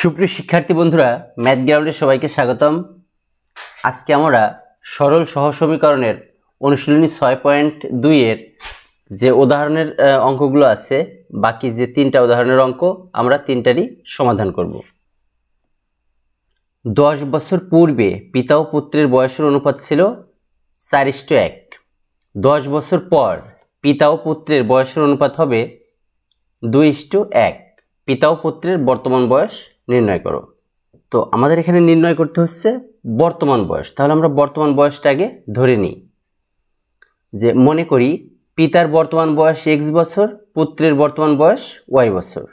সুপ্রিয় শিক্ষার্থী বন্ধুরা, ম্যাথ গ্রাউন্ডে সবাইকে স্বাগতম। আজকে আমরা সরল সহসমীকরণের অনুশীলনী 6.2 এর যে উদাহরণের অঙ্কগুলো আছে, বাকি যে তিনটা উদাহরণের অঙ্ক আমরা তিনটারই সমাধান করব। 10 বছর পূর্বে পিতা ও পুত্রের বয়সের অনুপাত ছিল 4:1। 10 বছর পর পিতা ও পুত্রের বয়সের অনুপাত হবে 2:1। পিতা ও পুত্রের বর্তমান বয়স নির্ণয় করো। তো আমাদের এখানে নির্ণয় করতে হচ্ছে বর্তমান বয়স। তাহলে আমরা বর্তমান বয়সটা আগে ধরে নিই। যে মনে করি পিতার বর্তমান বয়স x বছর, পুত্রের বর্তমান বয়স y বছর।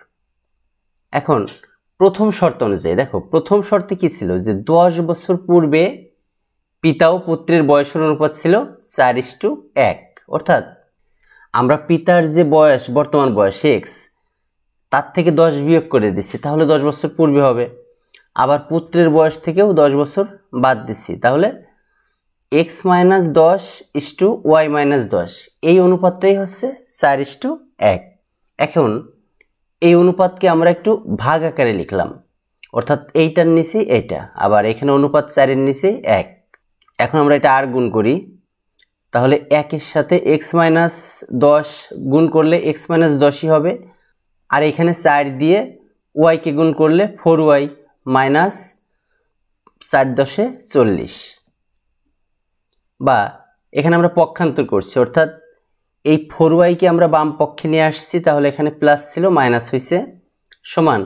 এখন প্রথম শর্ত অনুযায়ী দেখো, প্রথম শর্তে কি ছিল যে 10 বছর পূর্বে পিতা ও পুত্রের বয়সের অনুপাত ছিল 4:1। অর্থাৎ আমরা পিতার যে বয়স, বর্তমান বয়স x, তার থেকে 10 বিয়োগ করে দিচ্ছি, তাহলে 10 বছর পূর্বে হবে। আবার পুত্রের বয়স থেকেও 10 বছর বাদ দিচ্ছি, তাহলে x - 10 = y - 10, এই অনুপাতটাই হচ্ছে 4:1। এখন এই অনুপাতকে আমরা একটু ভাগ আকারে লিখলাম, অর্থাৎ এইটার নিচে এইটা, আবার এখানে অনুপাত 4-এর নিচে 1। এখন আমরা এটা আর গুণ করি, তাহলে 1-এর সাথে x - 10 গুণ করলে x - 10ই হবে। আর এখানে 4 দিয়ে y কে গুণ করলে 4y - 4×10 = 40। বা এখানে আমরা পক্ষান্তর করছি, অর্থাৎ এই 4y কে আমরা বাম পক্ষে নিয়ে আসছি, তাহলে এখানে প্লাস ছিল মাইনাস হয়েছে, সমান।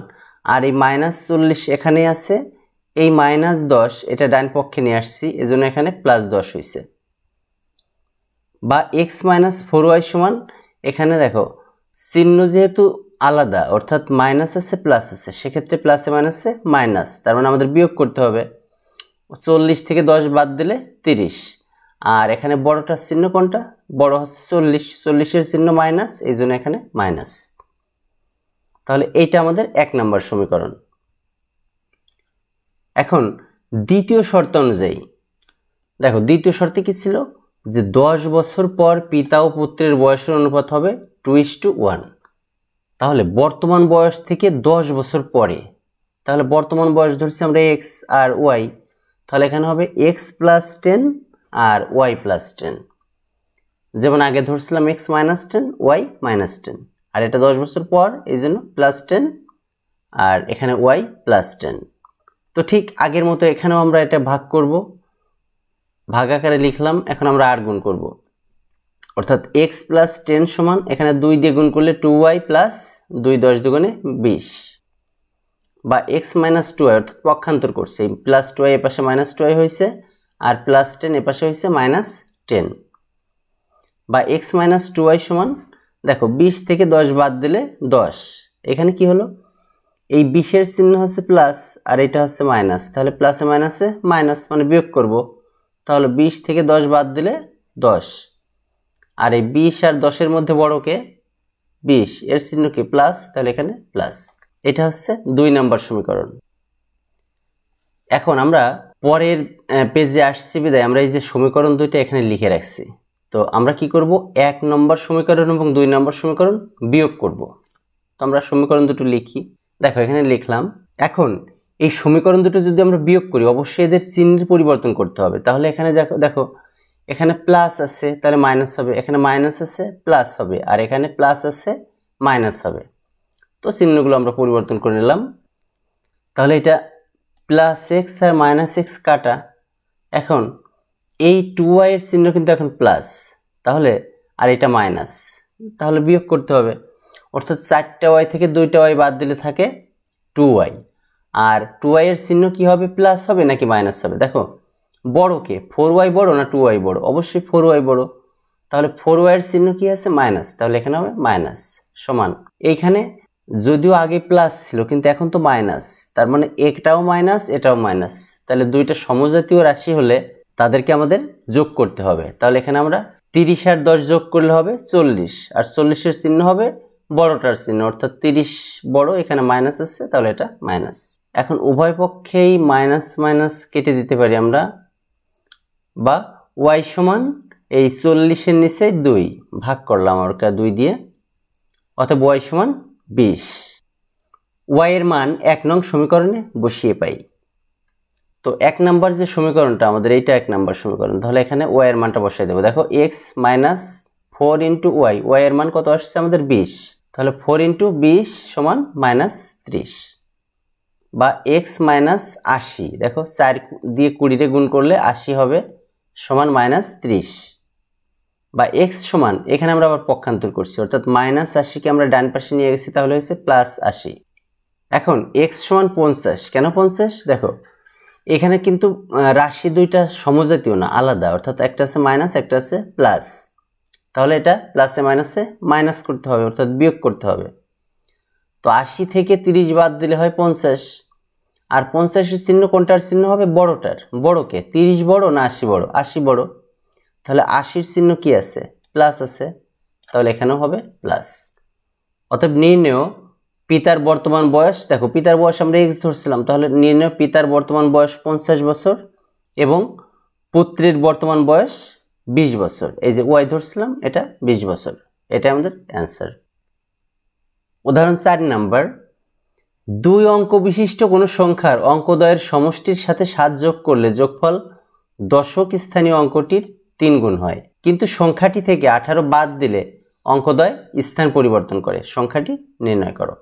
আর এই -40 এখানে আছে, এই -10 এটা ডান পক্ষে নিয়ে আসছি, এজন্য এখানে +10 হয়েছে। বা x - 4y সমান, এখানে দেখো চিহ্ন যেহেতু আলাদা, অর্থাৎ মাইনাস আছে প্লাস আছে, সেক্ষেত্রে প্লাসে মাইনাসে মাইনাস, তার মানে আমাদের বিয়োগ করতে হবে। 40 থেকে 10 বাদ দিলে 30। আর এখানে বড়টার চিহ্ন কোনটা? বড় হচ্ছে 40, 40-এর চিহ্ন মাইনাস, এই জন্য এখানে মাইনাস। তাহলে এইটা আমাদের 1 নম্বর সমীকরণ। এখন দ্বিতীয় শর্ত অনুযায়ী দেখো, দ্বিতীয় শর্তে কি ছিল যে 10 বছর পর পিতা ও পুত্রের বয়সের অনুপাত হবে 2:1। তাহলে বর্তমান বয়স থেকে 10 বছর পরে, তাহলে বর্তমান বয়স ধরছি আমরা x আর y, তাহলে এখানে হবে x + 10 আর y + 10। যেমন আগে ধরছিলাম x - 10 y - 10, আর এটা 10 বছর পর, এই জন্য +10, আর এখানে y + 10। তো ঠিক আগের মতো এখানেও আমরা এটা ভাগ করব, ভাগ আকারে লিখলাম। এখন আমরা আর গুণ করব, অর্থাৎ x + 10 সমান, এখানে 2 দিয়ে গুণ করলে 2y + 2 10 দুগুণে 20। বা x - 2y, অর্থাৎ পক্ষান্তর করছে, এই +2y এ পাশে -2y হয়েছে, আর +10 এ পাশে হয়েছে -10। বা x - 2y সমান, দেখো 20 থেকে 10 বাদ দিলে 10। এখানে কি হলো, এই 20-এর চিহ্ন হচ্ছে প্লাস, আর এটা হচ্ছে মাইনাস, তাহলে প্লাসে মাইনাসে মাইনাস, মানে বিয়োগ করব। তাহলে 20 থেকে 10 বাদ দিলে 10। আর এই 20 আর 10-এর মধ্যে বড়কে 20, এর চিহ্ন কি? প্লাস, তাহলে এখানে প্লাস। এটা হচ্ছে 2 নম্বর সমীকরণ। এখন আমরা পরের পেজে আসছি বিদায় আমরা এই যে সমীকরণ দুইটা এখানে লিখে রাখছি। তো আমরা কি করব, 1 নম্বর সমীকরণ এবং 2 নম্বর সমীকরণ বিয়োগ করব। তো আমরা সমীকরণ দুটো লিখি, দেখো এখানে লিখলাম। এখন এই সমীকরণ দুটো যদি আমরা বিয়োগ করি, অবশ্যই এদের চিহ্নের পরিবর্তন করতে হবে। তাহলে এখানে দেখো এখানে প্লাস আছে, তাহলে মাইনাস হবে, এখানে মাইনাস আছে প্লাস হবে, আর এখানে প্লাস আছে মাইনাস হবে। তো চিহ্নগুলো আমরা পরিবর্তন করে নিলাম। তাহলে এটা +x আর -x কাটা। এখন এই 2y এর চিহ্ন কিন্তু এখন প্লাস, তাহলে আর এটা মাইনাস, তাহলে বিয়োগ করতে হবে। অর্থাৎ 4টা y থেকে 2টা y বাদ দিলে থাকে 2y। আর 2y এর চিহ্ন কি হবে? প্লাস হবে নাকি মাইনাস হবে? দেখো বড় কে, 4y বড় না 2y বড়? অবশ্যই 4y বড়, তাহলে 4y এর চিহ্ন কি আছে? মাইনাস, তাহলে এখানে হবে মাইনাস সমান। এইখানে যদিও আগে প্লাস ছিল, কিন্তু এখন তো মাইনাস, তার মানে একটাও মাইনাস এটাও মাইনাস, তাহলে দুইটা সমজাতীয় রাশি হলে তাদেরকে আমাদের যোগ করতে হবে। তাহলে এখানে আমরা 30 আর 10 যোগ করলে হবে 40, আর 40-এর চিহ্ন হবে বড়টার চিহ্ন, অর্থাৎ 30 বড়, এখানে মাইনাস আছে, তাহলে এটা মাইনাস। এখন উভয় পক্ষেই মাইনাস মাইনাস কেটে দিতে পারি আমরা, বা y সমান এই 40-এর নিচে 2 ভাগ করলাম আমরা 2 দিয়ে, অর্থাৎ y সমান 20। ওয়াই এর মান 1 নং সমীকরণে বসিয়ে পাই। তো 1 নাম্বার যে সমীকরণটা আমাদের, এইটা 1 নাম্বার সমীকরণ। তাহলে এখানে ওয়াই এর মানটা বসাই দেবো। দেখো X minus 4 into Y, Y এর মান কত আসছে আমাদের 20, তাহলে 4 ইন্টু 20 সমান মাইনাস 30, বা এক্স মাইনাস 80, দেখো 4 দিয়ে 20 গুণ করলে 80 হবে, সমান মাইনাস 30, বা এক্স সমান, এখানে আমরা আবার পক্ষান্তর করছি, অর্থাৎ মাইনাস 80কে আমরা ডান পাশে নিয়ে গেছি, তাহলে হয়েছে প্লাস 80। এখন এক্স সমান 50, কেন 50? দেখো এখানে কিন্তু রাশি দুইটা সমজাতীয় না, আলাদা, অর্থাৎ একটা আছে মাইনাস, একটা আছে প্লাস, তাহলে এটা প্লাসে মাইনাসে মাইনাস করতে হবে, অর্থাৎ বিয়োগ করতে হবে। তো 80 থেকে 30 বাদ দিলে হয় 50, আর 50-এর চিহ্ন কোনটার চিহ্ন হবে? বড়টার। বড়কে 30 বড় না 80 বড়? 80 বড়, তাহলে 80-র চিহ্ন কি আছে? প্লাস আছে, তাহলে এখানেও হবে প্লাস। অতএব নির্ণয় পিতার বর্তমান বয়স, দেখো পিতার বয়স আমরা এক্স ধরছিলাম, তাহলে নির্ণয় পিতার বর্তমান বয়স 50 বছর এবং পুত্রের বর্তমান বয়স 20 বছর। এই যে ওয়াই ধরছিলাম, এটা 20 বছর, এটা আমাদের অ্যান্সার। উদাহরণ 4 নাম্বার, 2 অঙ্ক বিশিষ্ট কোনো সংখ্যার অঙ্কদ্বয়ের সমষ্টির সাথে 7 যোগ করলে যোগফল দশক স্থানীয় অঙ্কটির 3 গুণ হয়, কিন্তু সংখ্যাটি থেকে 18 বাদ দিলে অঙ্কদ্বয় স্থান পরিবর্তন করে, সংখ্যাটি নির্ণয় করো।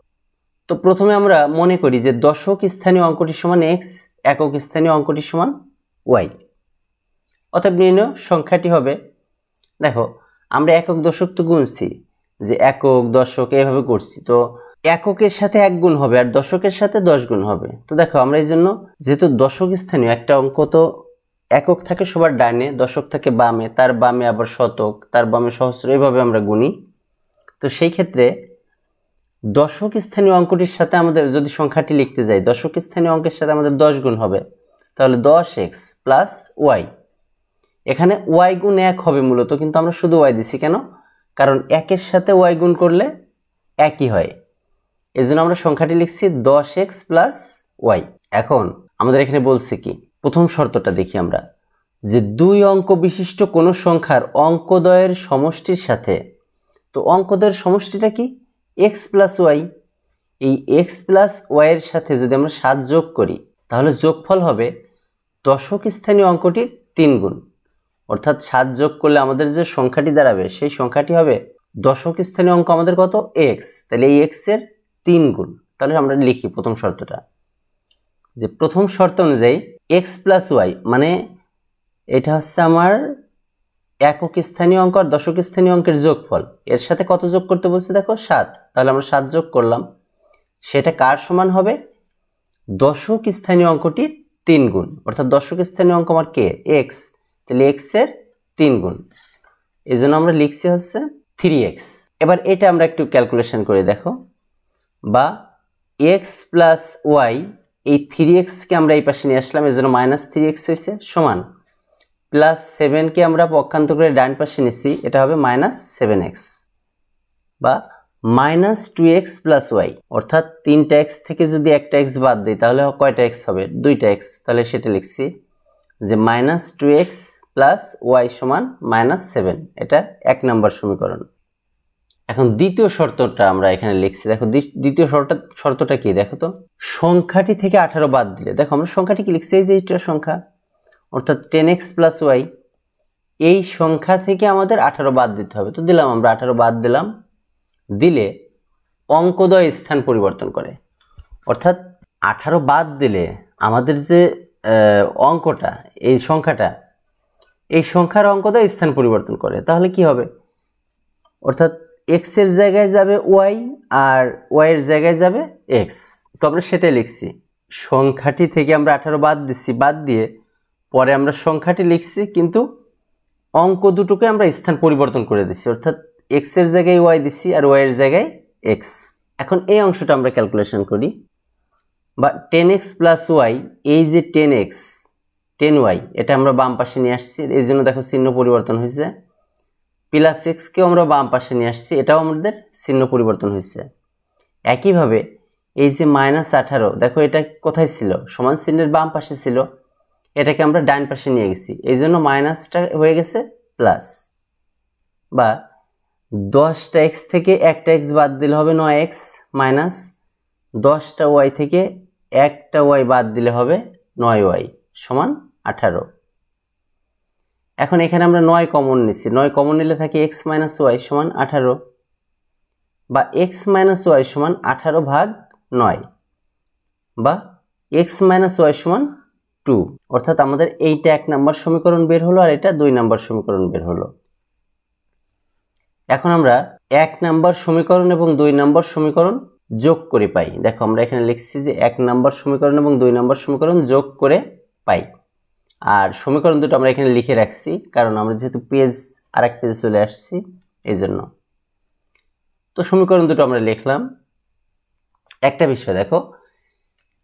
তো প্রথমে আমরা মনে করি যে দশক স্থানীয় অঙ্কটি সমান এক্স, একক স্থানীয় অঙ্কটি সমান ওয়াই। অতএব নির্ণয় সংখ্যাটি হবে, দেখো আমরা একক দশক তো গুনছি, যে একক দশক এইভাবে করছি, তো এককের সাথে 1 গুণ হবে আর দশকের সাথে 10 গুণ হবে। তো দেখো আমরা এই জন্য, যেহেতু দশক স্থানীয়, একটা অঙ্ক তো একক থাকে সবার ডানে, দশক থাকে বামে, তার বামে আবার শতক, তার বামে সহস্র, এইভাবে আমরা গুনি। তো সেই ক্ষেত্রে দশক স্থানীয় অঙ্কটির সাথে আমাদের যদি সংখ্যাটি লিখতে যাই, দশক স্থানীয় অঙ্কের সাথে আমাদের 10 গুণ হবে, তাহলে 10x প্লাস ওয়াই। এখানে ওয়াই গুণ 1 হবে মূলত, কিন্তু আমরা শুধু ওয়াই দিছি কেন? কারণ 1-এর সাথে ওয়াই গুণ করলে একই হয়, এই জন্য আমরা সংখ্যাটি লিখছি 10x প্লাস ওয়াই। এখন আমাদের এখানে বলছে কি, প্রথম শর্তটা দেখি আমরা, যে 2 অঙ্ক বিশিষ্ট কোনো সংখ্যার অঙ্কদ্বয়ের সমষ্টির সাথে, তো অঙ্কদ্বয়ের সমষ্টিটা কি? x plus Y. এই x প্লাস ওয়াই এর সাথে যদি আমরা 7 যোগ করি, তাহলে যোগফল হবে দশক স্থানীয় অঙ্কটির 3 গুণ, অর্থাৎ 7 যোগ করলে আমাদের যে সংখ্যাটি দাঁড়াবে, সেই সংখ্যাটি হবে দশক স্থানীয় অঙ্ক আমাদের কত? x, তাহলে এই x এর 3 গুণ। তাহলে আমরা লিখি প্রথম শর্তটা, যে প্রথম শর্ত অনুযায়ী x প্লাস ওয়াই, মানে এটা হচ্ছে আমার একক স্থানীয় অঙ্ক আর দশক স্থানীয় অঙ্কের যোগফল, এর সাথে কত যোগ করতে বলছে? দেখো 7, তাহলে আমরা 7 যোগ করলাম, সেটা কার সমান হবে? দশক স্থানীয় অঙ্কটির 3 গুণ, অর্থাৎ দশক স্থানীয় অঙ্ক আমার কে? x, তাহলে x এর 3 গুণ, এই জন্য আমরা লিখছি হচ্ছে 3x। এবার এটা আমরা একটু ক্যালকুলেশন করে দেখো, বা x প্লাস ওয়াই, এই 3x কে আমরা এই পাশে নিয়ে আসলাম, এই জন্য মাইনাস 3x হয়েছে, সমান প্লাস 7 কে আমরা পক্ষান্তর করে ডান পাশে নিছি, এটা হবে মাইনাস 7x, বা মাইনাস 2x প্লাস ওয়াই, অর্থাৎ 3টা x থেকে যদি একটা x বাদ দিই, তাহলে কয়টা x হবে? 2টা x, তাহলে সেটা লিখছি যে মাইনাস 2x প্লাস ওয়াই সমান মাইনাস 7, এটা 1 নম্বর সমীকরণ। এখন দ্বিতীয় শর্তটা আমরা এখানে লিখছি, দেখো দ্বিতীয় শর্তটা কি দেখো তো, সংখ্যাটি থেকে 18 বাদ দিলে, দেখো আমরা সংখ্যাটি কি লিখছি? এই যে এটা সংখ্যা, অর্থাৎ 10x প্লাস ওয়াই, এই সংখ্যা থেকে আমাদের 18 বাদ দিতে হবে। তো দিলাম আমরা 18 বাদ দিলাম, দিলে অঙ্কদ্বয় স্থান পরিবর্তন করে, অর্থাৎ 18 বাদ দিলে আমাদের যে অঙ্কটা, এই সংখ্যাটা, এই সংখ্যার অঙ্কদ্বয় স্থান পরিবর্তন করে। তাহলে কি হবে? অর্থাৎ x এর জায়গায় যাবে y আর y এর জায়গায় যাবে x। তো আমরা সেটাই লিখছি, সংখ্যাটি থেকে আমরা 18 বাদ দিচ্ছি, বাদ দিয়ে পরে আমরা সংখ্যাটি লিখছি, কিন্তু অঙ্ক দুটোকে আমরা স্থান পরিবর্তন করে দিচ্ছি, অর্থাৎ x এর জায়গায় y দিচ্ছি আর y এর জায়গায় x। এখন এই অংশটা আমরা ক্যালকুলেশন করি, বা 10x প্লাস ওয়াই, এই যে 10x 10y, এটা আমরা বাম পাশে নিয়ে আসছি, এই জন্য দেখো চিহ্ন পরিবর্তন হয়েছে, প্লাস এক্সকেও আমরা বাম পাশে নিয়ে আসছি, এটাও আমাদের চিহ্ন পরিবর্তন হয়েছে। একইভাবে এই যে মাইনাস 18, দেখো এটা কোথায় ছিল? সমান চিহ্নের বাম পাশে ছিল, এটাকে আমরা ডান পাশে নিয়ে গেছি, এই জন্য মাইনাসটা হয়ে গেছে প্লাস। বা 10টা x থেকে একটা x বাদ দিলে হবে 9x, মাইনাস 10টা ওয়াই থেকে একটা ওয়াই বাদ দিলে হবে 9y সমান 18। এখন এখানে আমরা 9 কমন নিচ্ছি, 9 কমন নিলে থাকে x মাইনাস ওয়াই সমান 18, বা x মাইনাস ওয়াই সমান 18 ভাগ 9, বা x মাইনাস ওয়াই সমান 2। অর্থাৎ আমাদের এইটা 1 নম্বর সমীকরণ বের হলো আর এটা 2 নম্বর সমীকরণ বের হলো। এখন আমরা 1 নম্বর সমীকরণ এবং 2 নম্বর সমীকরণ যোগ করে পাই। দেখো আমরা এখানে লিখছি যে 1 নম্বর সমীকরণ এবং 2 নম্বর সমীকরণ যোগ করে পাই। আর সমীকরণ দুটো আমরা এখানে লিখে রাখছি, কারণ আমরা যেহেতু পেজ আরেক পেজে চলে আসছি এই জন্য। তো সমীকরণ দুটো আমরা লিখলাম। একটা বিষয় দেখো,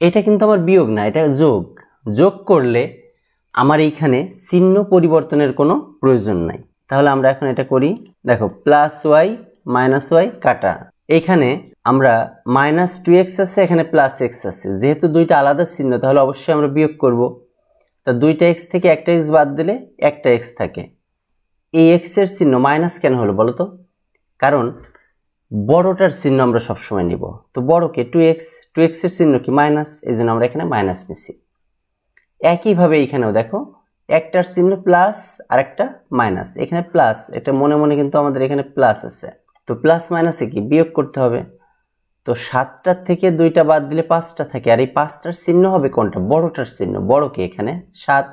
এটা কিন্তু আমার বিয়োগ না, এটা যোগ। যোগ করলে আমার এইখানে চিহ্ন পরিবর্তনের কোনো প্রয়োজন নাই। তাহলে আমরা এখন এটা করি। দেখো প্লাস ওয়াই মাইনাস ওয়াই কাটা, এইখানে আমরা মাইনাস 2x আছে, এখানে প্লাস x আছে। যেহেতু দুইটা আলাদা চিহ্ন তাহলে অবশ্যই আমরা বিয়োগ করব। তা দুইটা x থেকে একটা x বাদ দিলে একটা x থাকে। এই x এর চিহ্ন মাইনাস কেন হলো বলো তো? কারণ বড়টার চিহ্ন আমরা সবসময় নিব। তো বড়কে 2x, 2x এর চিহ্ন কি মাইনাস, এই জন্য আমরা এখানে মাইনাস নিছি। একইভাবে এখানেও দেখো একটার চিহ্ন প্লাস আর একটা মাইনাস, এখানে প্লাস, এটা মনে মনে কিন্তু আমাদের এখানে প্লাস আছে। তো প্লাস মাইনাসে কি বিয়োগ করতে হবে। তো 7টার থেকে 2টা বাদ দিলে 5টা থাকে, আর এই 5টার চিহ্ন হবে কোনটা? বড়টার চিহ্ন। বড়কে এখানে 7,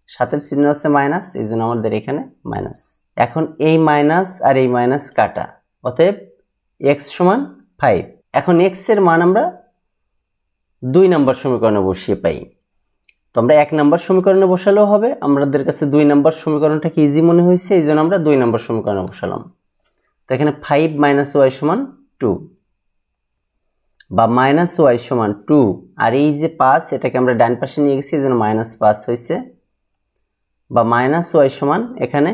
7এর চিহ্ন আছে মাইনাস, এই জন্য আমাদের এখানে মাইনাস। এখন এই মাইনাস আর এই মাইনাস কাটা, অতএব x সমান 5। এখন x এর মান আমরা 2 নম্বর সমীকরণে বসিয়ে পাই। তো আমরা 1 নম্বর সমীকরণে বসালেও হবে, আমাদের কাছে 2 নম্বর সমীকরণটাকে ইজি মনে হয়েছে, এই জন্য আমরা 2 নম্বর সমীকরণে বসালাম। তো এখানে 5 মাইনাস ওয়াই সমান 2, বা মাইনাস ওয়াই সমান 2, আর এই যে 5 এটাকে আমরা ডান পাশে নিয়ে গেছি, এই জন্য মাইনাস 5 হয়েছে। বা মাইনাস ওয়াই সমান এখানে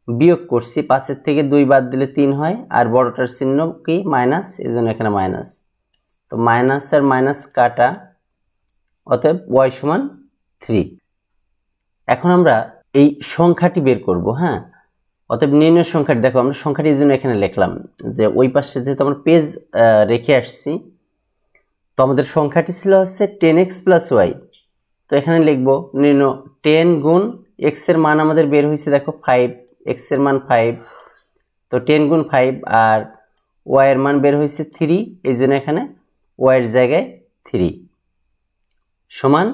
বিয়োগ করছি, 5-এর থেকে 2 বাদ দিলে 3 হয়, আর বড়টার চিহ্ন কি মাইনাস, এই জন্য এখানে মাইনাস। তো মাইনাস আর মাইনাস কাটা, অতএব ওয়াই সমান 3। এখন আমরা এই সংখ্যাটি বের করব। হ্যাঁ, অতএব নির্ণয় সংখ্যাটি, দেখো আমরা সংখ্যাটি এই জন্য এখানে লিখলাম যে ওই পাশে যেহেতু আমরা পেজ রেখে আসছি, তো আমাদের সংখ্যাটি ছিল হচ্ছে 10x প্লাস ওয়াই। তো এখানে লিখবো নির্ণয় 10 গুণ x এর মান আমাদের বের হয়েছে, দেখো 5, x এর মান 5, তো 10 গুণ 5, আর y এর মান বের হয়েছে 3, এই জন্য এখানে y এর জায়গায় 3 সমান,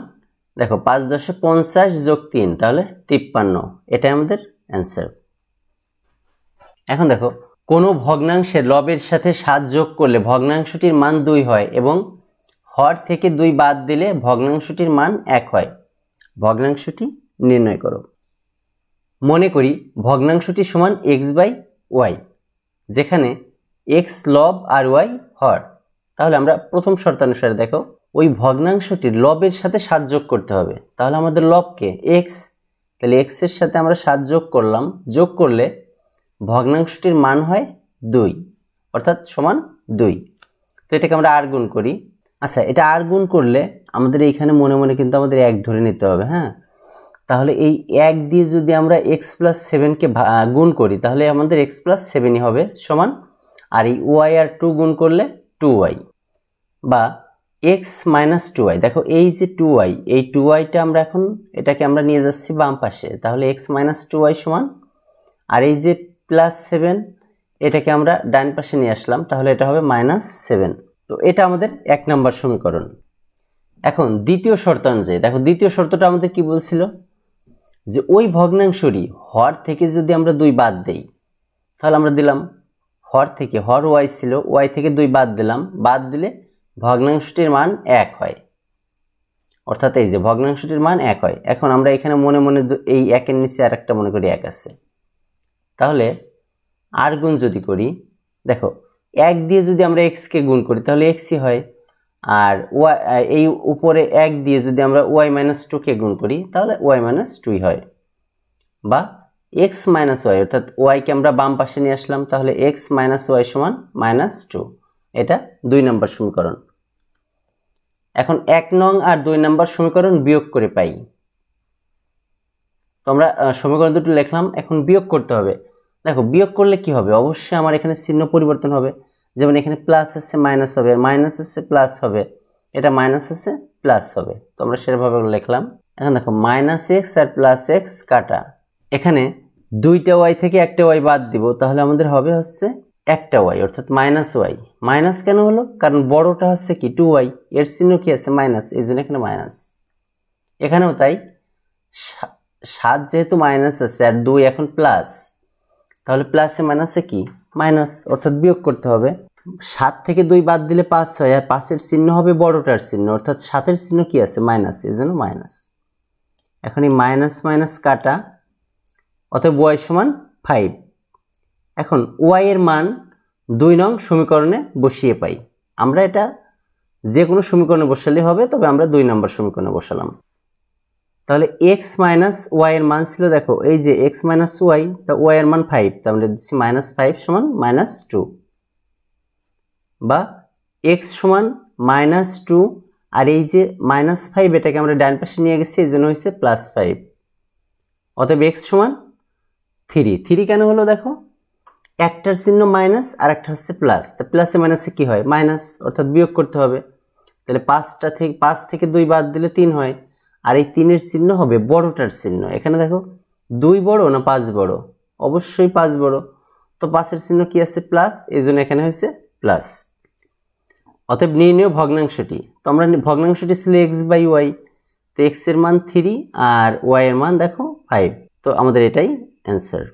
দেখো 5 × 50 যোগ 3, তাহলে 53। এটাই আমাদের অ্যান্সার। এখন দেখো কোনো ভগ্নাংশের লবের সাথে 7 যোগ করলে ভগ্নাংশটির মান 2 হয় এবং হর থেকে 2 বাদ দিলে ভগ্নাংশটির মান 1 হয়। ভগ্নাংশটি নির্ণয় করো। মনে করি ভগ্নাংশটি সমান x/y, যেখানে x লব আর y হর। তাহলে আমরা প্রথম শর্তানুসারে দেখো ওই ভগ্নাংশটির লবের সাথে 7 যোগ করতে হবে। তাহলে আমাদের লবকে x, তাহলে x এর সাথে আমরা 7 যোগ করলাম, যোগ করলে ভগ্নাংশটির মান হয় 2, অর্থাৎ সমান 2। তো এটাকে আমরা আর গুণ করি। আচ্ছা, এটা আর গুণ করলে আমাদের এইখানে মনে মনে কিন্তু আমাদের 1 ধরে নিতে হবে। হ্যাঁ, তাহলে এই 1 দিয়ে যদি আমরা x + 7কে গুণ করি তাহলে আমাদের x + 7ই হবে সমান, আর এই y আর 2 গুণ করলে 2y, বা x - 2y। দেখো এই যে 2y, এই 2yটা আমরা এখন এটাকে আমরা নিয়ে যাচ্ছি বাম পাশে, তাহলে x - 2y সমান, আর এই যে +7 এটাকে আমরা ডান পাশে নিয়ে আসলাম, তাহলে এটা হবে -7। তো এটা আমাদের 1 নম্বর সমীকরণ। এখন দ্বিতীয় শর্ত অনুযায়ী দেখো, দ্বিতীয় শর্তটা আমাদের কি বলছিল যে ওই ভগ্নাংশটি হর থেকে যদি আমরা 2 বাদ দেই, তাহলে আমরা দিলাম হর থেকে, হর y ছিল, y থেকে 2 বাদ দিলাম, বাদ দিলে ভগ্নাংশটির মান 1 হয়, অর্থাৎ এই যে ভগ্নাংশটির মান 1 হয়। এখন আমরা এখানে মনে মনে এই 1 এর নিচে আরেকটা মনে করি 1 আছে, তাহলে আর গুণ যদি করি, দেখো 1 দিয়ে যদি আমরা x কে গুণ করি তাহলে xই হয়, আর y এই উপরে 1 দিয়ে যদি আমরা y - 2 কে গুণ করি তাহলে y - 2ই হয়, বা x - y, অর্থাৎ y কে আমরা বাম পাশে নিয়ে আসলাম, তাহলে x - y সমান -2। এটা 2 নম্বর সমীকরণ। এখন 1 নং আর 2 নম্বর সমীকরণ বিয়োগ করে পাই। তো আমরা সমীকরণ দুটো লিখলাম, এখন বিয়োগ করতে হবে। দেখো বিয়োগ করলে কি হবে, অবশ্যই আমার এখানে চিহ্ন পরিবর্তন হবে। যেমন এখানে প্লাস আছে মাইনাস হবে, মাইনাস আছে প্লাস হবে, এটা মাইনাস আছে প্লাস হবে, তো আমরা সেভাবে লিখলাম। এখন দেখো মাইনাস এক্স আর প্লাস এক্স কাটা, এখানে দুইটা ওয়াই থেকে একটা ওয়াই বাদ দিব, তাহলে আমাদের হবে হচ্ছে একটা ওয়াই, অর্থাৎ মাইনাস ওয়াই। মাইনাস কেন হলো? কারণ বড়টা হচ্ছে কি 2y, এর চিহ্ন কি আছে মাইনাস, এই জন্য এখানে মাইনাস। এখানেও তাই, 7 যেহেতু মাইনাস আছে আর 2 এখন প্লাস, তাহলে প্লাসে মাইনাসে কি মাইনাস, অর্থাৎ বিয়োগ করতে হবে। 7 থেকে 2 বাদ দিলে 5 হয়, আর 5-এর চিহ্ন হবে বড়টার চিহ্ন, অর্থাৎ 7-এর চিহ্ন কি আছে মাইনাস, এই জন্য মাইনাস। এখন এই মাইনাস মাইনাস কাটা, অতএব y সমান 5। এখন y এর মান 2 নং সমীকরণে বসিয়ে পাই। আমরা এটা যে কোনো সমীকরণে বসালে হবে, তবে আমরা 2 নম্বর সমীকরণে বসালাম। তাহলে x মাইনাস y এর মান ছিল, দেখো এই যে x মাইনাস y, তা y এর মান 5, তা আমরা দিচ্ছি মাইনাস 5 সমান মাইনাস 2, বা x সমান মাইনাস 2, আর এই যে মাইনাস 5 এটাকে আমরা ডান পাশে নিয়ে গেছি, এই জন্য হয়েছে প্লাস 5। অতএব x সমান 3। 3 কেন হলো? দেখো একটার চিহ্ন মাইনাস আর একটা হচ্ছে প্লাস, তা প্লাসে মাইনাসে কি হয় মাইনাস, অর্থাৎ বিয়োগ করতে হবে। তাহলে 5 থেকে 2 বাদ দিলে 3 হয়, আর এই 3-এর চিহ্ন হবে বড়টার চিহ্ন। এখানে দেখো 2 বড় না 5 বড়, অবশ্যই 5 বড়, তো 5-এর চিহ্ন কি আছে প্লাস, এই জন্য এখানে হয়েছে প্লাস। অতএব নির্ণেয় ভগ্নাংশটি, তো আমরা ভগ্নাংশটি ছিল x/y, তো x এর মান 3 আর y এর মান দেখো 5, তো আমাদের এটাই অ্যান্সার।